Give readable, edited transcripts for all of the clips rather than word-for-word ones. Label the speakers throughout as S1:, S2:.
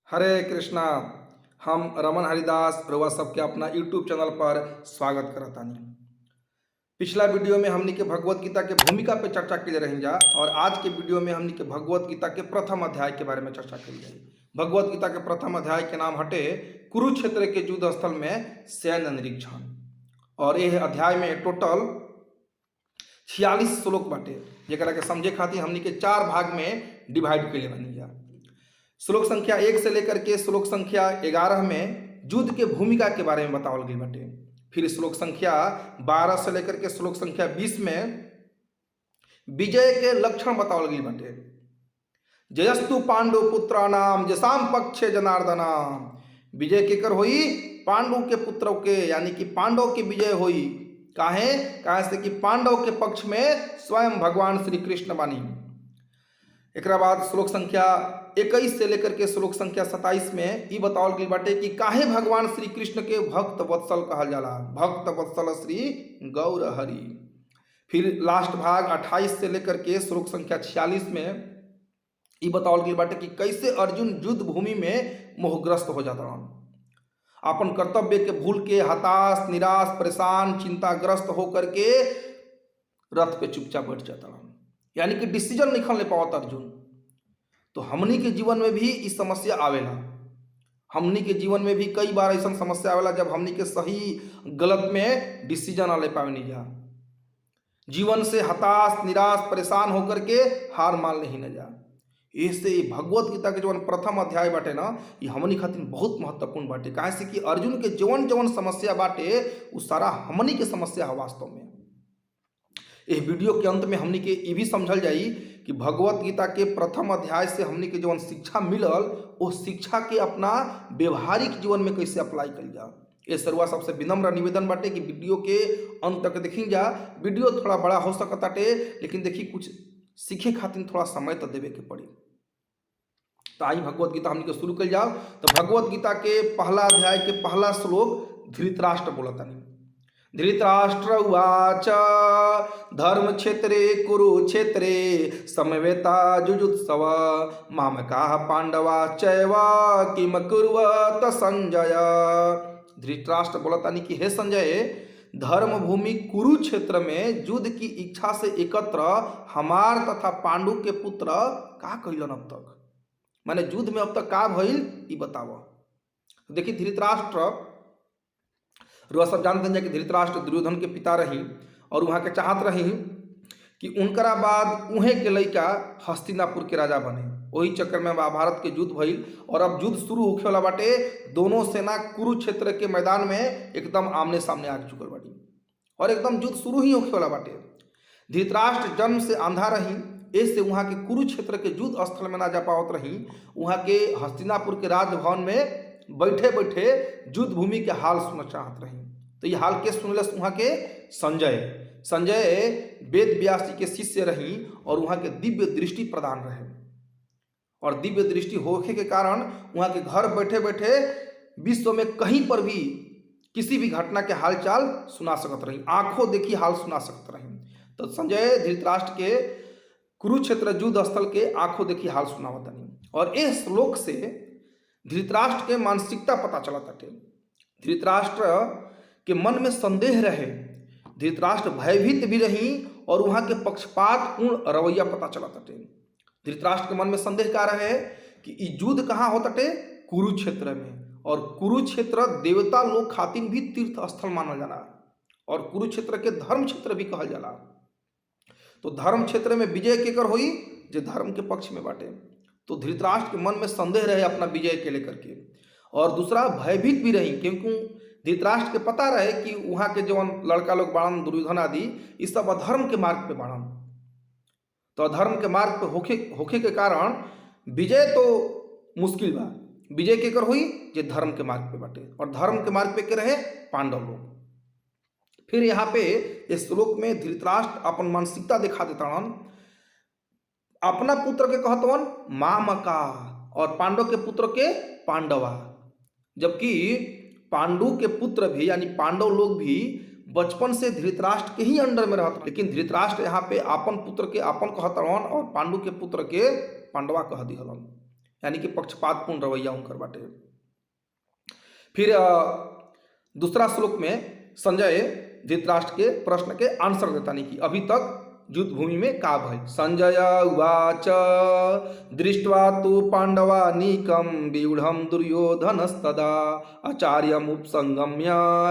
S1: हरे कृष्णा। हम रमन हरिदास रउआ सबके अपना यूट्यूब चैनल पर स्वागत करतानी। पिछला वीडियो में हमनी के भगवत गीता के भूमिका पे चर्चा के रही जा और आज के वीडियो में हमनी के भगवत गीता के प्रथम अध्याय के बारे में चर्चा करी जाए। भगवत गीता के प्रथम अध्याय के नाम हटे कुरुक्षेत्र के युद्ध स्थल में सैन्य निरीक्षण। और यह अध्याय में टोटल 46 श्लोक बाटे, जरा के समझे खातिर हमनी के 4 भाग में डिवाइड के लिए बनी जा। श्लोक संख्या 1 से लेकर के श्लोक संख्या 11 में युद्ध के भूमिका के बारे में बतावल गई बाटे। फिर श्लोक संख्या 12 से लेकर के श्लोक संख्या 20 में विजय के लक्षण बतावल गई बाटे। जयस्तु पांडु पुत्राणाम जसाम पक्षे जनार्दनाम। विजय केकर होई? पांडु के पुत्रों के, यानी कि पांडव के विजय होई। काहे से कि पांडव के पक्ष में स्वयं भगवान श्री कृष्ण बानी। एक बाद श्लोक संख्या 21 से लेकर के श्लोक संख्या 27 में ये बतावल गई बाटे कि काहे भगवान श्री कृष्ण के भक्त वत्सल कहल जाला। भक्त वत्सल श्री गौर हरि। फिर लास्ट भाग 28 से लेकर के श्लोक संख्या 46 में ये बतावल गई बाटे कि कैसे अर्जुन युद्ध भूमि में मोहग्रस्त हो जाता, अपन कर्तव्य के भूल के हताश निराश परेशान चिंताग्रस्त होकर के रथ पे चुपचाप बैठ जाता, यानी कि डिसीजन नहीं ले पावत अर्जुन। तो हमनी के जीवन में भी इस समस्या आवेला। हमनी के जीवन में भी कई बार ऐसा समस्या आवेला जब हमनी के सही गलत में डिसीजन ना ले पावे नहीं जा। जीवन से हताश निराश परेशान होकर के हार मान नहीं न जा। इससे भगवत गीता के जवन प्रथम अध्याय बाटे ना, ये हमनी खातिर बहुत महत्वपूर्ण बाटे। काहे से कि अर्जुन के जवन जवन समस्या बाटे वो सारा हमनी के समस्या है वास्तव में। इस वीडियो के अंत में हमनी के ये भी समझल जाई कि भगवत गीता के प्रथम अध्याय से हमनी के जवन शिक्षा मिलल वो शिक्षा के अपना व्यवहारिक जीवन में कैसे अप्लाई कल जा। ये सरुआ सबसे विनम्र निवेदन बाटे कि वीडियो के अंत तक देखी जा। वीडियो थोड़ा बड़ा हो सकताटे, लेकिन देखी कुछ सीखे खातिर थोड़ा समय तो देवे के पड़ी। तो आई भगवत गीता हमनी के शुरू कल जाओ। तो भगवत गीता के पहला अध्याय के पहला श्लोक धृतराष्ट्र बोलतानी। धृतराष्ट्र उवाच धर्म क्षेत्रे कुरुक्षेत्रे समवेता जुजुत्सव मामकाः पांडवा चैव किम कुर्वत संजय। धृतराष्ट्र बोलतानी कि हे संजय, धर्म भूमि कुरुक्षेत्र में युद्ध की इच्छा से एकत्र हमार तथा पांडु के पुत्र का कइलन अब तक, माने युद्ध में अब तक का भइल ई बताओ। देखिए धृतराष्ट्र रुआ सब जानते हैं कि धृतराष्ट्र दुर्योधन के पिता रही और वहाँ के चाहत रही कि उनकरा बाद उहे के लड़का हस्तिनापुर के राजा बने। वही चक्कर में महाभारत के युद्ध भइल और अब युद्ध शुरू होखे वाला बाटे। दोनों सेना कुरुक्षेत्र के मैदान में एकदम आमने सामने आ चुकल बाटी और एकदम युद्ध शुरू ही होखे वाला बाटे। धृतराष्ट्र जन्म से अंधा रही, इससे वहाँ के कुरुक्षेत्र के युद्ध स्थल में ना जा पावत रही। वहाँ के हस्तिनापुर के राजभवन में बैठे बैठे युद्ध भूमि के हाल सुनना चाहत रही। तो ये हाल के सुनलस वहाँ के संजय वेद व्यास जी के शिष्य रही और वहाँ के दिव्य दृष्टि प्रदान रहे। और दिव्य दृष्टि होने के कारण वहाँ के घर बैठे बैठे विश्व में कहीं पर भी किसी भी घटना के हालचाल सुना सकत रही, आंखों देखी हाल सुना सकत रही। तो संजय धृतराष्ट्र के कुरुक्षेत्र युद्ध स्थल के आंखों देखी हाल सुनावत नहीं। और इस श्लोक से धृतराष्ट्र के मानसिकता पता चला ताटे। धृतराष्ट्र के मन में संदेह रहे, धृतराष्ट्र भयभीत भी रही और वहाँ के पक्षपात पूर्ण रवैया पता चला ताटे। धृतराष्ट्र के मन में संदेह का रहे कि युद्ध कहाँ होताटे? कुरुक्षेत्र में। और कुरुक्षेत्र देवता लोग खातिर भी तीर्थ स्थल मानल जाला और कुरुक्षेत्र के धर्म क्षेत्र भी कहल जाला। तो धर्म क्षेत्र में विजय केकर होई? जो धर्म के पक्ष में बाटे। तो धृतराष्ट्र के मन में संदेह रहे अपना विजय के लेकर के। और दूसरा भयभीत भी रही, क्योंकि धृतराष्ट्र के पता रहे कि वहाँ के जवन लड़का लोग बाड़न दुर्योधन आदि इस सब अधर्म के मार्ग पे बाड़न। तो अधर्म के मार्ग पे होखे के कारण विजय तो मुश्किल बा। विजय केकर हुई? जे धर्म के मार्ग पे बाटे। और धर्म के मार्ग पे के रहे पांडव लोग। फिर यहाँ पे इस श्लोक में धृतराष्ट्र अपन मानसिकता दिखा देता, अपना पुत्र के कहतवन मामका और पांडव के पुत्र के पांडवा। जबकि पांडु के पुत्र भी यानी पांडव लोग भी बचपन से धृतराष्ट्र के ही अंडर में रहते, लेकिन धृतराष्ट्र यहाँ पे अपन पुत्र के अपन कहतवन और पांडु के पुत्र के पांडवा कह दिहलन। यानी कि पक्षपातपूर्ण रवैया उनकर बाटे। फिर दूसरा श्लोक में संजय धृतराष्ट्र के प्रश्न के आंसर देता नहीं कि अभी तक युद्ध भूमि में का भय। संजय उवाच दृष्ट्वा तु पांडवानीकं व्यूढ़ं दुर्योधनस्तदा आचार्यम् उपसंगम्य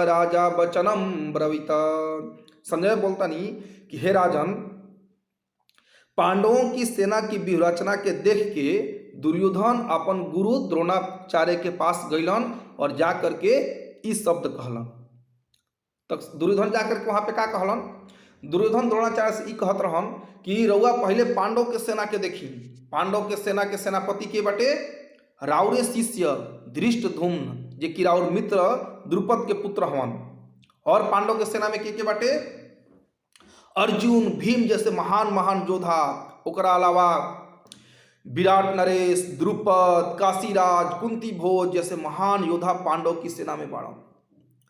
S1: राजा वचनम ब्रवीत। संजय बोलता नहीं कि हे राजन, पांडवों की सेना की व्यूहरचना के देख के दुर्योधन अपन गुरु द्रोणाचार्य के पास गइलन और जा करके इस शब्द कहलन। तक दुर्योधन जाकर के वहां पे का कहलन? दुर्योधन द्रोणाचार्य से ई कहत रहन कि रउआ पहले पांडव के सेना के देखी। पांडव के सेना के सेनापति के बटे राउरे शिष्य धृष्टद्युम्न, जे कि राउर मित्र द्रुपद के पुत्र हवन। और पांडव के सेना में के बटे अर्जुन, भीम जैसे महान महान योद्धा, ओकरा अलावा विराट नरेश, द्रुपद, काशीराज, कुंती भोज जैसे महान योद्धा पांडव की सेना में बाड़न।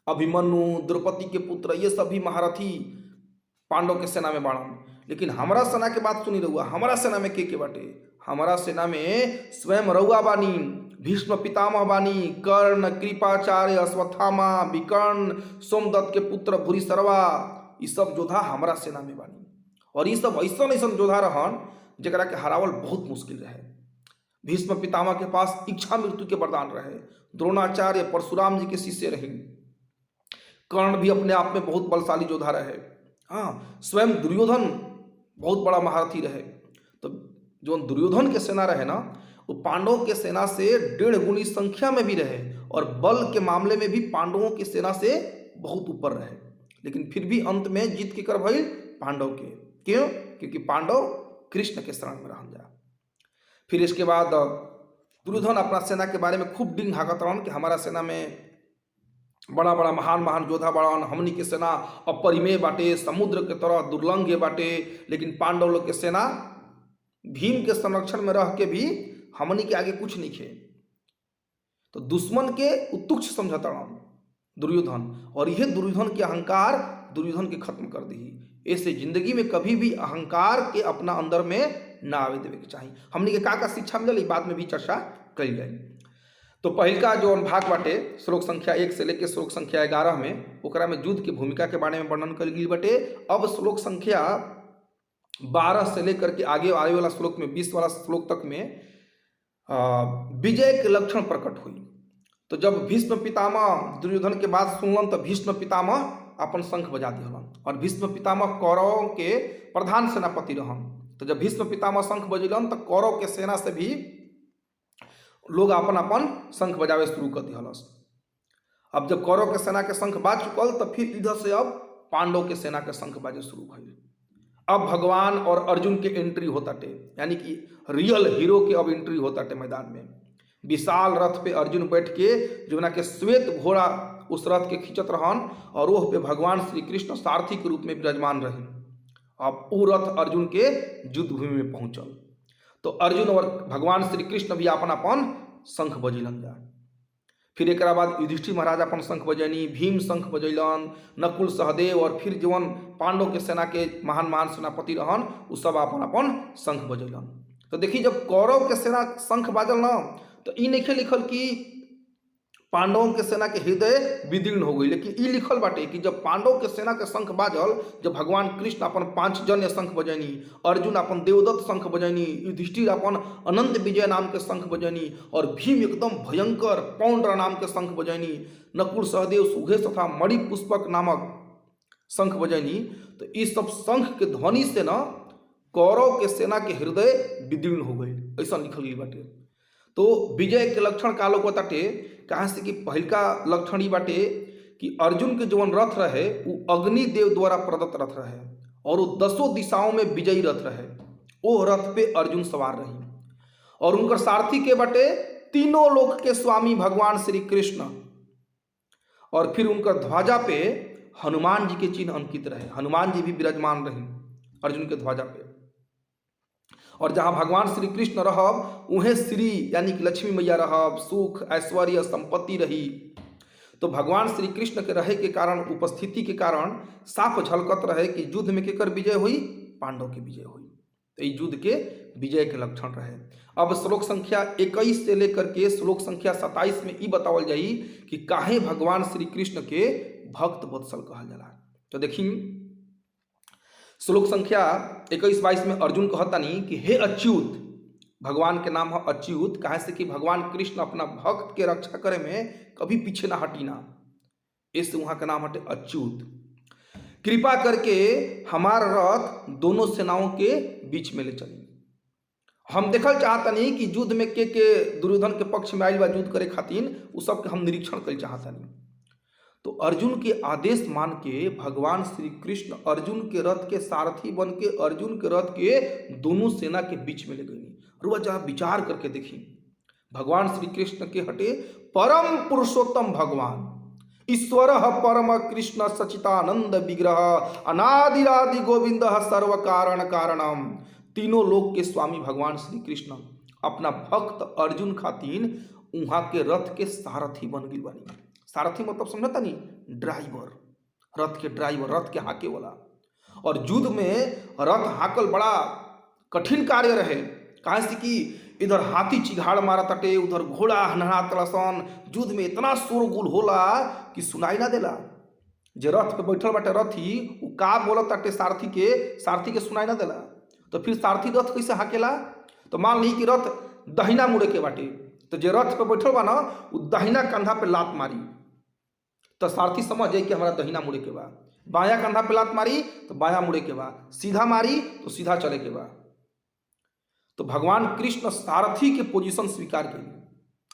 S1: अभिमन्यु, द्रौपदी के पुत्र, ये सभी महारथी पांडव के सेना में बाड़न। लेकिन हमारा सेना के बात सुनी रहुआ, हमारा सेना में के बाटे? हमारा सेना में स्वयं रउआ बानी, भीष्म पितामह बानी, कर्ण, कृपाचार्य, अश्वत्थामा, विकर्ण, सोमदत्त के पुत्र भूरिश्रवा, ये सब योद्धा हमारा सेना में बानी। और ये सब ऐसा ऐसा योद्धा रहन जरा के हरावल बहुत मुश्किल रहे। भीष्म पितामह के पास इच्छा मृत्यु के वरदान रहे, द्रोणाचार्य परशुराम जी के शिष्य रहे, कर्ण भी अपने आप में बहुत बलशाली योद्धा रहे। हाँ, स्वयं दुर्योधन बहुत बड़ा महारथी रहे। तो जो दुर्योधन के सेना रहे ना, वो पांडवों के सेना से 1.5 गुनी संख्या में भी रहे और बल के मामले में भी पांडवों की सेना से बहुत ऊपर रहे। लेकिन फिर भी अंत में जीत के कर भइल पांडव के। क्यों? क्योंकि पांडव कृष्ण के शरण में रहन जा। फिर इसके बाद दुर्योधन अपना सेना के बारे में खूब डिंग हाकत रहन कि हमारा सेना में बड़ा बड़ा महान महान योद्धा बड़ान, हमनी के सेना अपरिमेय बाटे, समुद्र के तरह दुर्लंघ बाटे। लेकिन पांडव लोग के सेना भीम के संरक्षण में रह के भी हमनी के आगे कुछ नहीं खे। तो दुश्मन के तुच्छ समझता रहन दुर्योधन, और यह दुर्योधन के अहंकार दुर्योधन के खत्म कर दी। ऐसे जिंदगी में कभी भी अहंकार के अपना अंदर में ना आवे देवे के चाहिए। हमनी के का शिक्षा मिलल, इस बात में भी चर्चा कल जाए। तो पहल का जो अनुभाग बाटे श्लोक संख्या 1 से लेकर श्लोक संख्या 11 में, ओकरा में युद्ध की भूमिका के बारे में वर्णन कल गई बटे। अब श्लोक संख्या 12 से लेकर के आगे वाला श्लोक में 20 वाला श्लोक तक में विजय के लक्षण प्रकट हुई। तो जब भीष्म पितामह दुर्योधन के बात सुनलन तो भीष्म पितामह अपन शंख बजा दिहलन, और भीष्म पितामह कौरवों के प्रधान सेनापति रहन। तो जब भीष्म पितामह शंख बजलन तो कौरव के सेना से भी लोग अपन अपन शंख बजावे शुरू कर दिहलस। अब जब कौरव के सेना के शंख बाज चुकल तो फिर इधर से अब पांडव के सेना के शंख बाजे शुरू भइल। अब भगवान और अर्जुन के एंट्री होता टे, यानी कि रियल हीरो के अब एंट्री होता टे मैदान में। विशाल रथ पे अर्जुन बैठ के जो ना के श्वेत घोड़ा उस रथ के खींचत रहन, और वह पे भगवान श्री कृष्ण सारथी के रूप में विराजमान रहे। अब वो रथ अर्जुन के युद्ध भूमि में पहुंचल तो अर्जुन और भगवान श्री कृष्ण भी अपन अपन शंख बजैलन जा। फिर एक बाद युधिष्ठिर महाराज अपन शंख बजैनी, भीम शंख बजैलन, नकुल सहदेव, और फिर जवन पांडव के सेना के महान महान सेनापति रहन वो सब अपन अपन शंख बजैलन। तो देखिए जब कौरव के सेना शंख बाजल ना तो ई नहीं लिखल कि पांडवों के सेना के हृदय विदीर्ण हो गई, लेकिन ई लिखल बाटे कि जब पांडव के सेना के शंख बाजल, जब भगवान कृष्ण अपन 5 जन्य शंख बजैनी, अर्जुन अपन देवदत्त शंख बजैनी, युधिष्ठिर अपन अनंत विजय नाम के शंख बजैनी, और भीम एकदम भयंकर पौंड्र नाम के शंख बजैनी, नकुल सहदेव सुघेष तथा मणि पुष्पक नामक शंख बजैनी। तो इस सब शंख के ध्वनि से न कौरव के सेना के हृदय विदीर्ण हो गई, ऐसा लिखल गई बाटे। तो विजय के लक्षण का लोग बताटे, कहाँ से कि पहल का लक्षण ही बाटे कि अर्जुन के जवन रथ रहे वो अग्निदेव द्वारा प्रदत्त रथ रहे, और वो 10 दिशाओं में विजयी रथ रहे। वो रथ पे अर्जुन सवार रही, और उनकर सारथी के बाटे तीनों लोक के स्वामी भगवान श्री कृष्ण, और फिर उनकर ध्वजा पे हनुमान जी के चिन्ह अंकित रहे। हनुमान जी भी विराजमान रही अर्जुन के ध्वजा पे, और जहाँ भगवान श्री कृष्ण रहब उहें श्री यानी कि लक्ष्मी मैया रहब, सुख ऐश्वर्य संपत्ति रही। तो भगवान श्री कृष्ण के रहे के कारण, उपस्थिति के कारण साफ झलकत रहे कि युद्ध में केकर विजय हुई, पांडव के विजय हुई। तो युद्ध के विजय के लक्षण रहे। अब श्लोक संख्या 21 से लेकर के श्लोक संख्या 27 में ई बतावल जाई कि काहे भगवान श्री कृष्ण के भक्त वत्सल कहल जाला। तो देखी श्लोक संख्या 21-22 में अर्जुन कहतानी कि हे अच्युत, भगवान के नाम है अच्युत, कहे से कि भगवान कृष्ण अपना भक्त के रक्षा करे में कभी पीछे ना हटीना, इससे वहां का नाम हटे अच्युत। कृपा करके हमारा रथ दोनों सेनाओं के बीच में ले चली। हम देखल चाहतनी कि युद्ध में के दुर्योधन के पक्ष में आइल बा युद्ध करे खातिर, उ सब के हम निरीक्षण कर चाहतनी। तो अर्जुन के आदेश मान के भगवान श्री कृष्ण अर्जुन के रथ के सारथी बन के अर्जुन के रथ के दोनों सेना के बीच में ले गई। रुआ जरा विचार करके देखी, भगवान श्री कृष्ण के हटे परम पुरुषोत्तम भगवान, ईश्वर परम कृष्ण सचितानंद विग्रह, अनादिरादि गोविंद सर्व कारण कारणम, तीनों लोक के स्वामी भगवान श्री कृष्ण अपना भक्त अर्जुन खातिर वहां के रथ के सारथी बन गई बनी। सारथी मतलब समझता नहीं, ड्राइवर, रथ के ड्राइवर, रथ के हाके वाला। और युद्ध में रथ हाकल बड़ा कठिन कार्य रहे, कहा से कि इधर हाथी चिघाड़ मारा तटे, उधर घोड़ा हनहा तलसन, युद्ध में इतना शोरगुल होला कि सुनाई ना देला। जे रथ पे बैठल बाटे रथी, वो का बोलत ताटे सारथी के सुनाई ना देला। तो फिर सारथी रथ कैसे हाकेला? तो मान ली कि रथ दहिना मुड़े के बाटे, तो जे रथ पे बैठल बा ना, वो दहिना कंधा पे लात मारी तो सारथी समझ जाए कि हमारा दहिना मुड़े के बा। बायां कंधा पे लात मारी तो बायां मुड़े के बा, सीधा मारी तो सीधा चले के बा। तो भगवान कृष्ण सारथी के पोजीशन स्वीकार करी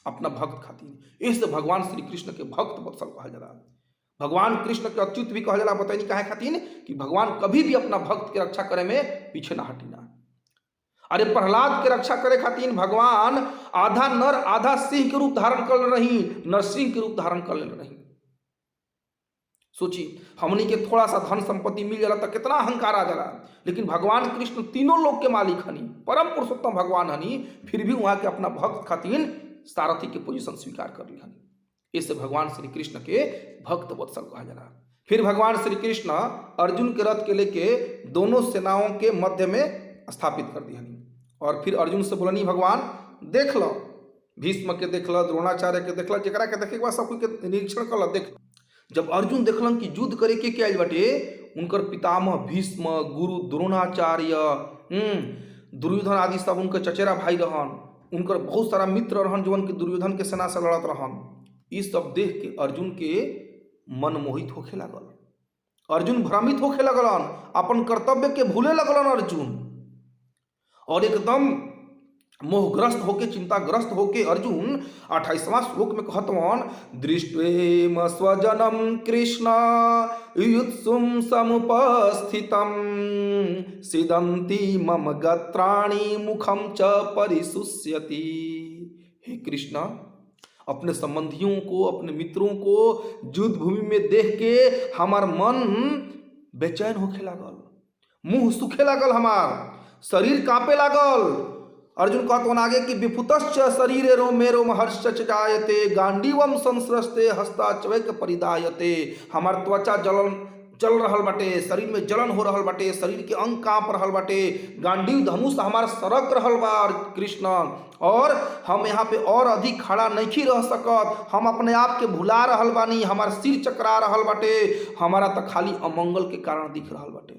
S1: अपना भक्त खातिर, इससे भगवान श्री कृष्ण के भक्त वत्सल कहल जाला। भगवान कृष्ण के अच्युत भी कहल जाला। बताइए काहे खातिर? कि भगवान कभी भी अपना भक्त के रक्षा करे में पीछे ना हटीना। अरे प्रहलाद के रक्षा करे खातिर भगवान आधा नर आधा सिंह के रूप धारण कर रही, नरसिंह के रूप धारण कर ले रही। सोची, हमनी के थोड़ा सा धन संपत्ति मिल जाला तो कितना अहंकार आ जाला, लेकिन भगवान कृष्ण तीनों लोक के मालिक हनी, परम पुरुषोत्तम भगवान हनी, फिर भी वहां के अपना भक्त खातिर सारथी के पोजीशन स्वीकार कर ली हनी। इससे भगवान श्री कृष्ण के भक्त वत्सल कहा जाला। फिर भगवान श्री कृष्ण अर्जुन के रथ के लेके दोनों सेनाओं के मध्य में स्थापित कर दी हनी। और फिर अर्जुन से बोलनी, भगवान देख लो, भीष्म के देख लो, द्रोणाचार्य के देख लो, जरा के देखे के बाद सब के निरीक्षण कर लो। देख, जब अर्जुन देखलन कि युद्ध करे के आइल बाटे, उनकर पितामह भीष्म, गुरु द्रोणाचार्य, दुर्योधन आदि सब उनकर चचेरा भाई रहन, उनकर बहुत सारा मित्र रहन जो उनके दुर्योधन के सेना से लड़त रहन। ये सब देख के अर्जुन के मन मोहित होखे लागल, अर्जुन भ्रमित होखे लगलन, अपन कर्तव्य के भूले लगलन अर्जुन। और एकदम मोहग्रस्त होके, चिंताग्रस्त होके अर्जुन 28वां श्लोक में कहतवन, दृष्ट्वेम स्वजनम कृष्ण युत्सुम समुपस्थितम सिदंती मम गत्राणि मुखम च परिशुष्यति। हे कृष्ण, अपने संबंधियों को, अपने मित्रों को युद्ध भूमि में देख के हमार मन बेचैन होखे लागल, मुंह सूखे लागल, हमार शरीर कांपे लागल। अर्जुन कहत आगे कि विपुतश्च शरीरे रोमे रोम हर्षच जायते गांडीवम संस्रस्ते हस्ताचवैक परिदायते। हमार त्वचा जल रहल बाटे, शरीर में जलन हो रहल बाटे, शरीर के अंग कांप रहल बाटे, गांडीव धनुष हमार सरक रहल बा कृष्ण, और हम यहाँ पे और अधिक खड़ा नहीं रह सकत, हम अपने आप के भुला रहल बानी, हमार सिर चकरा रहल बाटे, हमारा तो खाली अमंगल के कारण दिख रहल बाटे।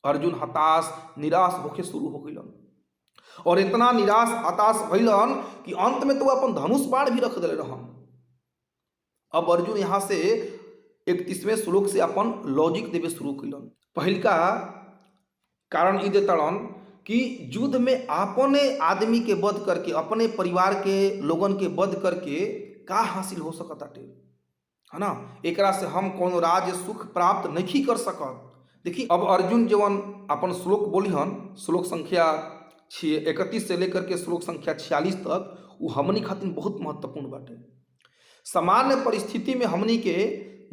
S1: अर्जुन हताश निराश होके शुरू हो गइलन, और इतना निराश हताश भइलन कि अंत में तो अपन धनुष बाण भी रख दिले रहन। अब अर्जुन यहाँ से 31वें श्लोक से अपन लॉजिक देवे शुरू कइलन। पहिलका कारण ई देतलन कि युद्ध में अपने आदमी के वध करके, अपने परिवार के लोगन के वध करके का हासिल हो सकताटे, है ना? एकरा से हम कोनो राज्य सुख प्राप्त नहीं कर सकत। देखिए, अब अर्जुन जवन अपन श्लोक बोली हन, श्लोक संख्या 31 से लेकर के श्लोक संख्या 46 तक, वो हमनी खातिर बहुत महत्वपूर्ण बाटे। सामान्य परिस्थिति में हमनी के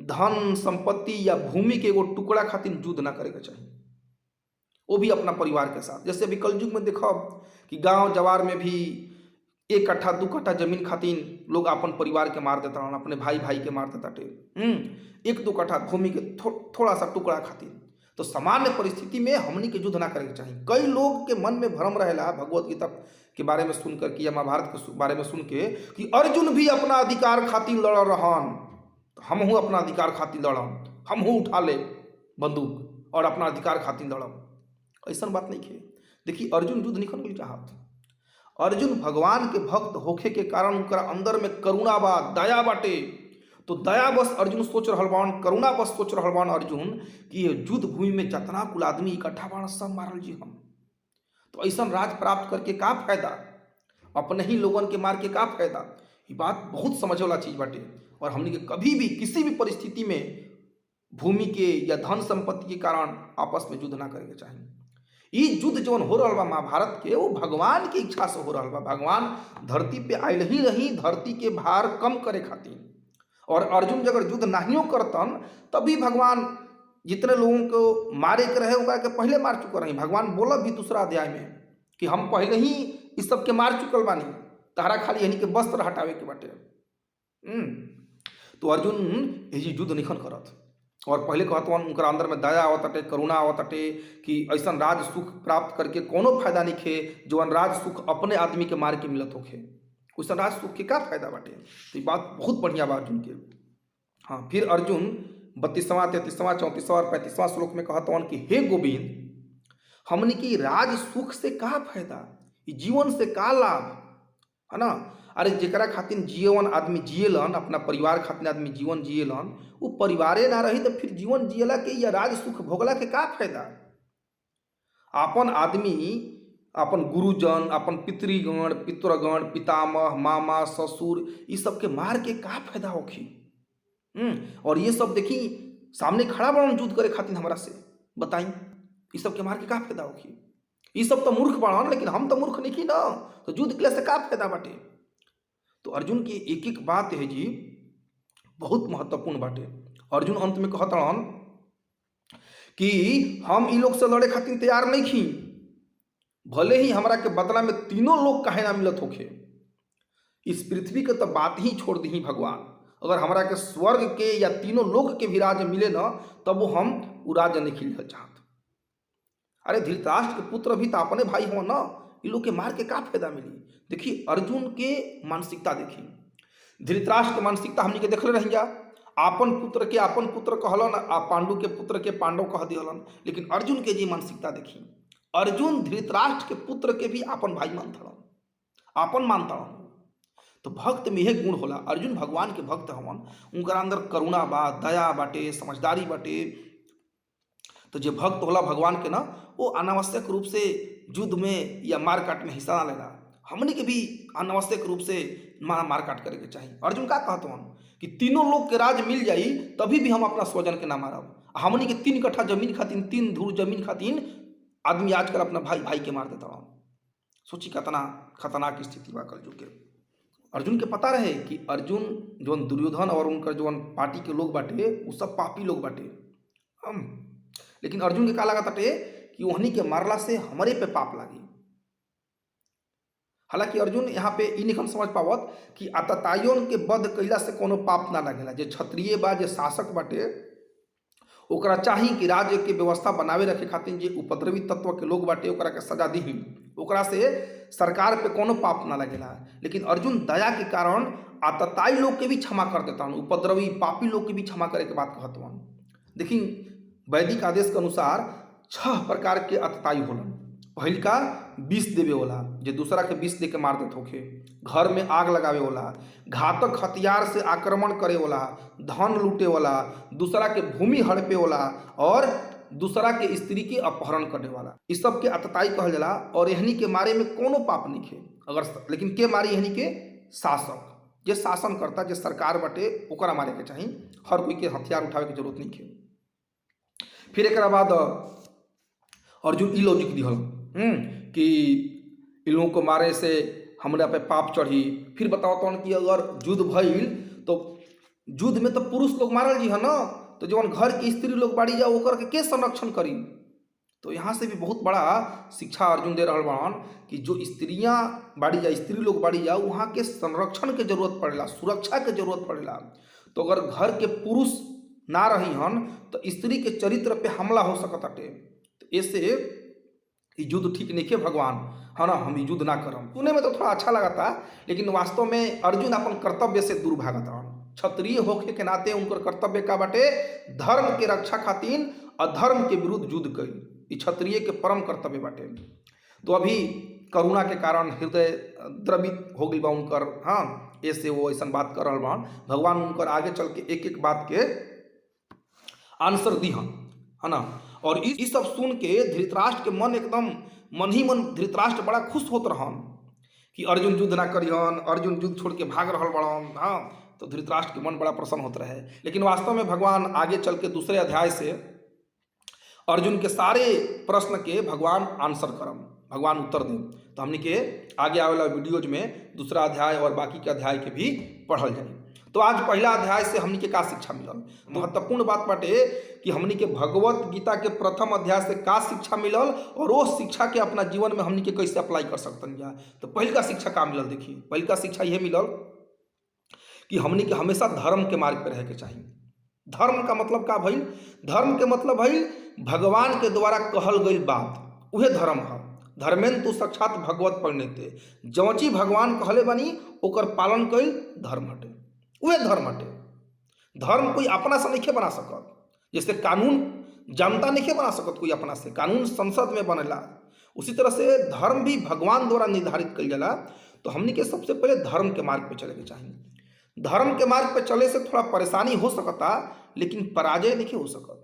S1: धन संपत्ति या भूमि के एगो टुकड़ा खातिर युद्ध ना करे के चाहिए, वो भी अपना परिवार के साथ। जैसे अभी कलयुग में देखो कि गांव जवार में भी 1 कट्ठा 2 कट्ठा जमीन खातिर लोग अपन परिवार के मार देता, अपने भाई के मार देता, 1-2 कट्ठा भूमि के थोड़ा सा टुकड़ा खातिर। तो सामान्य परिस्थिति में हमनी के युद्ध ना करे के चाहिए। कई लोग के मन में भ्रम रहेला भगवत गीता के बारे में सुन करके या महाभारत के बारे में सुन के कि अर्जुन भी अपना अधिकार खातिर लड़ रहन, हम हूँ अपना अधिकार खातिर लड़म, हम हूँ उठा ले बंदूक और अपना अधिकार खातिर लड़म। ऐसा बात नहीं है। देखिए अर्जुन युद्ध नहीं करल चाहत। अर्जुन भगवान के भक्त होखे के कारण उनका अंदर में करुणा बा, दया बाटे। तो दया बस अर्जुन सोच रहल बान, करुणा बस सोच रहल बान अर्जुन कि युद्ध भूमि में जितना कुल आदमी इकट्ठा बान सब मारल जी हम। तो ऐसा राज प्राप्त करके का फायदा, अपने ही लोगन के मार के का फायदा। ये बात बहुत समझ वाला चीज बाटे। और हमने के कभी भी किसी भी परिस्थिति में भूमि के या धन संपत्ति के कारण आपस में युद्ध ना करे के चाहिए। ये युद्ध जौन हो रहा बा महाभारत के, वो भगवान की इच्छा से हो रहा बा। भगवान धरती पे आयल ही रही धरती के भार कम करे खातिर। और अर्जुन अगर युद्ध नाहियों करतन तभी भगवान जितने लोगों को मारे के रहे ओकरा के पहले मार चुके रही। भगवान बोला भी दूसरा अध्याय में कि हम पहले ही इस सब के मार चुकल बानी, तहरा खाली यानी के वस्त्र हटावे के बाटे। तो अर्जुन ये युद्ध निखन करत और पहले कहत उनका अंदर में दया आवताटे, करुणा आवताटे कि ऐसा राज सुख प्राप्त करके कोनो फायदा नहीं खे जवन राज सुख अपने आदमी के मार के मिलत होखे। वैसा राज सुख के का फायदा बाटे। तो ये बात बहुत बढ़िया बा अर्जुन के। हाँ, फिर अर्जुन 32वां 33वां 34वां और 35वां श्लोक में कहत कि हे गोविंद, हमने की राज सुख से का फायदा, जीवन से का लाभ, है ना। अरे जरा खातिर जीवन आदमी जियलन, अपना परिवार खातिर आदमी जीवन जियलन, वो परिवारे ना रही तो फिर जीवन जियला के या राज सुख भोगला के का फायदा। अपन आदमी अपन गुरुजन, अपन पितृगण, पितृगण, पितामह, मामा, ससुर, ये सब के मार के का फायदा होखी। और ये सब देखी सामने खड़ा बड़न युद्ध करे खातिर हमरा से, बताई ये सब के मार के का फायदा होखी। ये सब तो मूर्ख बड़न, लेकिन हम तो मूर्ख नहीं ना, तो युद्ध के से का फायदा बाटे। तो अर्जुन की एक एक बात है जी बहुत महत्वपूर्ण बाटे। अर्जुन अंत में कहतन कि हम इ लोग से लड़े खातिर तैयार नहीं खी, भले ही हमरा के बदला में तीनों लोग काहे ना मिलत होखे। इस पृथ्वी के तो बात ही छोड़ दी भगवान, अगर हमरा के स्वर्ग के या तीनों लोक के भी राज्य मिले ना तब वो हम उ राज्य नहीं खिल चाहत। अरे धृतराष्ट्र के पुत्र भी तो अपने भाई हो ना, इन लोग के मार के का फायदा मिली। देखिए अर्जुन के मानसिकता देखी, धृतराष्ट्र के मानसिकता हमनी के देखले रही जा। आपन पुत्र के आपन पुत्र कहलन, पांडु के पुत्र के पांडव कह दिहलन। लेकिन अर्जुन के जी मानसिकता देखी, अर्जुन धृतराष्ट्र के पुत्र के भी आपन भाई मानता, आपन मानता। तो भक्त में यह गुण होला, अर्जुन भगवान के भक्त हवन, उनका अंदर करुणा बा, दया बाटे, समझदारी बाटे। तो जो भक्त होला भगवान के ना, वो अनावश्यक रूप से युद्ध में या मारकाट में हिस्सा ना लेना। हमने के भी अनावश्यक रूप से मारकाट करे के चाहिए। अर्जुन का कहत हन कि तीनों लोग के राज मिल जाई तभी भी हम अपना स्वजन के ना मारब। हमने के 3 कट्ठा जमीन खातिर, 3 धूर जमीन खातिर आदमी आजकल अपना भाई के मार देता। सोची कितना खतरनाक स्थिति बा कलयुग के। अर्जुन के पता रहे कि अर्जुन जौन दुर्योधन और उनकर जौन पार्टी के लोग बाटे वो सब पापी लोग बाटे। लेकिन अर्जुन के का लगा ताटे कि वहनी के मारला से हमारे पे पाप लागी। हालांकि अर्जुन यहाँ पे इ नहीं समझ पावत कि आतताइयों के वध कैला से कोनो पाप ना लगेला। जे क्षत्रिय बा, जे शासक बाटे, ओकरा चाही कि राज्य के व्यवस्था बनावे रखे खातिर जे उपद्रवी तत्व के लोग बाटे ओकरा के सजा दी, ओकरा से सरकार पे कोनो पाप ना लगेला। लेकिन अर्जुन दया के कारण आतताई लोग के भी क्षमा कर देता, उपद्रवी पापी लोग के भी क्षमा करे के बात कहत हन। देखी वैदिक आदेश के अनुसार 6 प्रकार के आतताई होलन। पहल का विष देवे वाला, जे दूसरा के विष दे के मार देत होखे, घर में आग लगावे वाला, घातक हथियार से आक्रमण करे वाला, धन लूटे वाला, दूसरा के भूमि हड़पे वाला और दूसरा के स्त्री के अपहरण करने वाला, इस सब के आतताई कहल जाला। और यहनी के मारे में कोनो पाप नहीं खे। अगर लेकिन के मारे यहनी के शासक, जे शासन करता, जे सरकार बटे, ओकरा मारे के चाहिए। हर कोई के हथियार उठावे के जरूरत नहीं खे। फिर एक बाद अर्जुन ई लॉजिक दिहल कि इन लोगों को मारे से हमरा पे पाप चढ़ी। फिर बताओ कि अगर युद्ध भइल तो युद्ध में तो पुरुष लोग मारल जी है ना, तो जवन घर की स्त्री लोग बाड़ी जाओ ओकर के संरक्षण करी। तो यहाँ से भी बहुत बड़ा शिक्षा अर्जुन दे रहल बाड़न कि जो स्त्रियां बाड़ी जा, स्त्री लोग बाड़ी जाओ, वहाँ के संरक्षण के जरूरत पड़ेला, सुरक्षा के जरूरत पड़ेला। तो अगर घर के पुरुष ना रही हन तो स्त्री के चरित्र पे हमला हो सकत हटे। तो ऐसे ये युद्ध ठीक नहीं के भगवान, है ना, हम युद्ध ना करम। सुने में तो थोड़ा अच्छा लगा था, लेकिन वास्तव में अर्जुन अपन कर्तव्य से दूर भागत हन। क्षत्रिय होके के नाते उनकर कर्तव्य का बाटे धर्म के रक्षा खातिर अधर्म के विरुद्ध युद्ध कई। क्षत्रिय के परम कर्तव्य बाटे। तो अभी करुणा के कारण हृदय द्रवित हो गई बा उनकर, हाँ, ऐसे वो ऐसा बात कर रहा बा। भगवान उनकर आगे चल के एक एक बात के आंसर दी हन, है ना। और इस सब सुन के धृतराष्ट्र के मन एकदम मन ही मन धृतराष्ट्र बड़ा खुश होत रहन कि अर्जुन युद्ध ना करिहन, अर्जुन युद्ध छोड़ के भाग रहल बड़न, हाँ। तो धृतराष्ट्र के मन बड़ा प्रसन्न होत रहे। लेकिन वास्तव में भगवान आगे चल के दूसरे अध्याय से अर्जुन के सारे प्रश्न के भगवान आंसर करम, भगवान उत्तर दें। तो हमने के आगे आवेला वीडियोज में दूसरा अध्याय और बाकी के अध्याय के भी पढ़ल जाए। तो आज पहला अध्याय से हमने के का शिक्षा मिलल, महत्वपूर्ण बात बाटे कि हमने के भगवत गीता के प्रथम अध्याय से का शिक्षा मिलल और वो शिक्षा के अपना जीवन में हमने के कैसे अप्लाई कर सकते हैं। तो पहल का शिक्षा का मिलल, देखिए पहल का शिक्षा यह मिलल कि हमने के हमेशा धर्म के मार्ग पर रह के चाहिए। धर्म का मतलब का भइल, धर्म के मतलब भइल भगवान के द्वारा कहल गई बात, वह धर्म है। धर्मेन तो साक्षात भगवत परिणीते, जौची भगवान कहले बनी ओकर पालन कईल धर्म हटे, वह धर्म हटे। धर्म कोई अपना से नहीं बना सकत, जैसे कानून जनता नहीं बना सकत कोई अपना से, कानून संसद में बनेला, उसी तरह से धर्म भी भगवान द्वारा निर्धारित कल जाला। तो हमने के सबसे पहले धर्म के मार्ग पे चले के चाहिए। धर्म के मार्ग पे चले से थोड़ा परेशानी हो सकता, लेकिन पराजय नहीं हो सकत।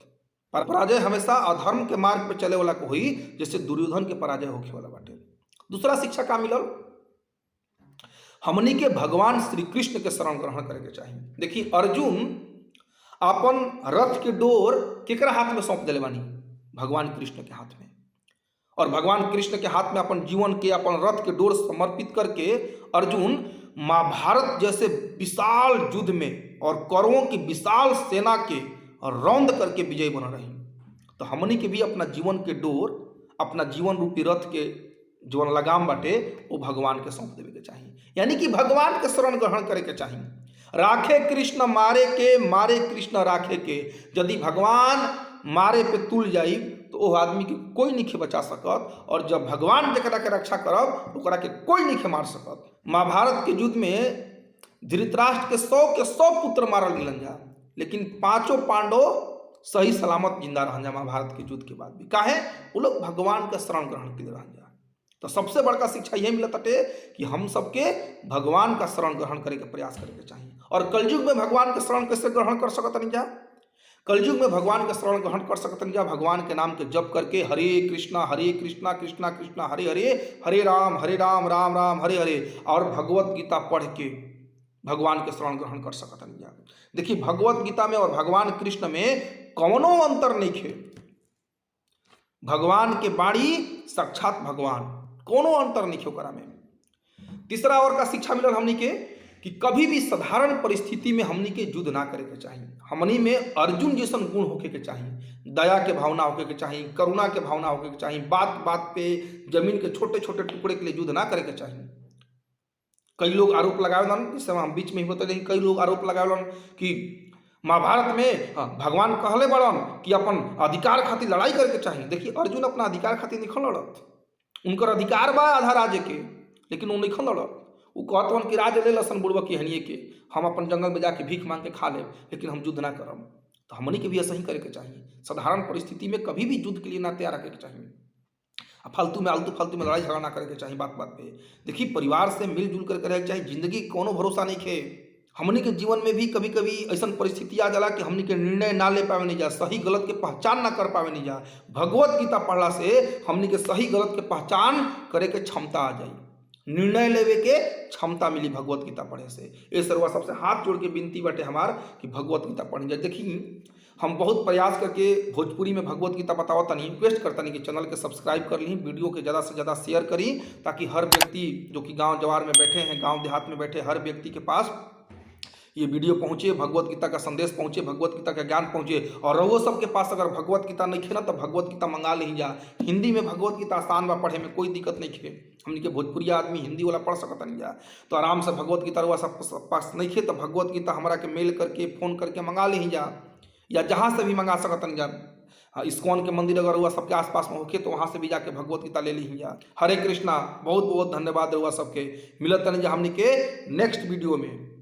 S1: पराजय हमेशा अधर्म के मार्ग पे चले वाला को हुई, जैसे दुर्योधन के पराजय होके वाला बाटे। दूसरा शिक्षा का मिलल, हमनी के भगवान श्री कृष्ण के शरण ग्रहण करे के चाहिए। देखिए अर्जुन अपन रथ के डोर केकरा हाथ में सौंप दिले बानी, भगवान कृष्ण के हाथ में। और भगवान कृष्ण के हाथ में अपन जीवन के, अपन रथ के डोर समर्पित करके अर्जुन महाभारत जैसे विशाल युद्ध में और कौरवों की विशाल सेना के रौंद करके विजय बना रही। तो हमनी के भी अपना जीवन के डोर, अपना जीवन रूपी रथ के जीवन लगाम बाटे वो भगवान के सौंप देवे के चाहिए, यानी कि भगवान के शरण ग्रहण करे के चाहिए। राखे कृष्ण मारे के, मारे कृष्ण राखे के। यदि भगवान मारे पे तुल जाई तो वो आदमी के कोई नहीं बचा सकत, और जब भगवान जकरा के रक्षा करब ओकरा के कोई नहीं मार सकत। महाभारत के युद्ध में धृतराष्ट्र के 100 पुत्र मारल गेलन जा, लेकिन 5 पांडव सही सलामत जिंदा रहन जा महाभारत के युद्ध के बाद भी। काहे? वो लोग भगवान का शरण ग्रहण के लिए रहन जा। तो सबसे बड़का शिक्षा यह मिलत है कि हम सबके भगवान का शरण ग्रहण करे के प्रयास करे के चाहिए। और कलयुग में भगवान के शरण कैसे ग्रहण कर सकत नहीं जा? कलयुग में भगवान के शरण ग्रहण कर सकत नहीं जा भगवान के नाम के जप करके, हरे कृष्णा कृष्णा कृष्णा हरे हरे, हरे राम राम राम हरे हरे, और भगवत गीता पढ़ के भगवान के शरण ग्रहण कर सकत नहीं जा। देखिए भगवत गीता में और भगवान कृष्ण में कौनो अंतर नहीं है। भगवान के बाणी साक्षात भगवान, कोनो अंतर नहीं ओकरा में। तीसरा और का शिक्षा मिलल हमनी के कि कभी भी साधारण परिस्थिति में हमनी के युद्ध ना करे के चाहिए। हमनी में अर्जुन जैसन गुण होके के चाहिए, दया के भावना होके के चाहिए, करुणा के भावना होके के चाहिए। बात बात पे जमीन के छोटे छोटे टुकड़े के लिए युद्ध ना करे के चाहिए। कई लोग आरोप लगावेलन, इस समय हम बीच में ही होते रही, कई लोग आरोप लगावेलन कि महाभारत में भगवान कहले बड़न कि अपन अधिकार खातिर लड़ाई करे के चाहिए। देखिए अर्जुन अपना अधिकार खातिर नहीं लड़त, उनकर अधिकार बा आधा राज्य के, लेकिन वो नहीं लड़त। वो कहतवन कि राज्य ले लसन बुड़बक की हनिए के, हम अपन जंगल में जाके भीख मांग के खा ले, लेकिन हम युद्ध ना करब। तो हमनी के भी ऐसा ही करे के चाहिए। साधारण परिस्थिति में कभी भी युद्ध के लिए ना तैयार रखे के चाहिए। फालतू में लड़ाई झगड़ा ना करे के चाहिए बात बात पे। देखिए परिवार से मिलजुल कर रहे के चाहिए। जिंदगी कोनो भरोसा नहीं खे। हमनी के जीवन में भी कभी कभी ऐसा परिस्थिति आ जाला कि हमनी के निर्णय ना ले पावे नहीं जा, सही गलत के पहचान ना कर पावे नहीं जा। भगवत गीता पढ़ला से हमनी के सही गलत के पहचान करे के क्षमता आ जाई, निर्णय लेवे के क्षमता मिली भगवत गीता पढ़े से। ये सर्वा सबसे हाथ जोड़ के विनती बाटे हमार कि भगवत गीता पढ़ी जाए। देखिए हम बहुत प्रयास करके भोजपुरी में भगवत गीता बताओ तनी, रिक्वेस्ट करता नहीं कि चैनल के सब्सक्राइब कर ली, वीडियो के ज़्यादा से ज़्यादा शेयर करी, ताकि हर व्यक्ति जो कि गांव जवार में बैठे हैं, गांव देहात में बैठे हर व्यक्ति के पास ये वीडियो पहुंचे, भगवत गीता का संदेश पहुंचे, भगवत गीता का ज्ञान पहुंचे। और वो सबके पास अगर भगवत गीता नहीं खेना तो भगवत गीता मंगा ले जा। हिंदी में भगवत गीता आसान बा पढ़े में, कोई दिक्कत नहीं खे। हमने के भोजपुरी आदमी हिंदी वाला पढ़ सकता नहीं जा, तो आराम से भगवत गीता रुआ सब पास नहीं खे तो भगवत गीता हमारा के मेल करके फ़ोन करके मंगा ले जा। या जहाँ से भी मंगा सकतन जा। इस्कॉन के मंदिर अगर हुआ सबके आसपास में होके तो वहाँ से भी जाके भगवत गीता ले ली जा। हरे कृष्णा, बहुत बहुत धन्यवाद रहुआ सबके। मिलत तनी जा हमनी के नेक्स्ट वीडियो में।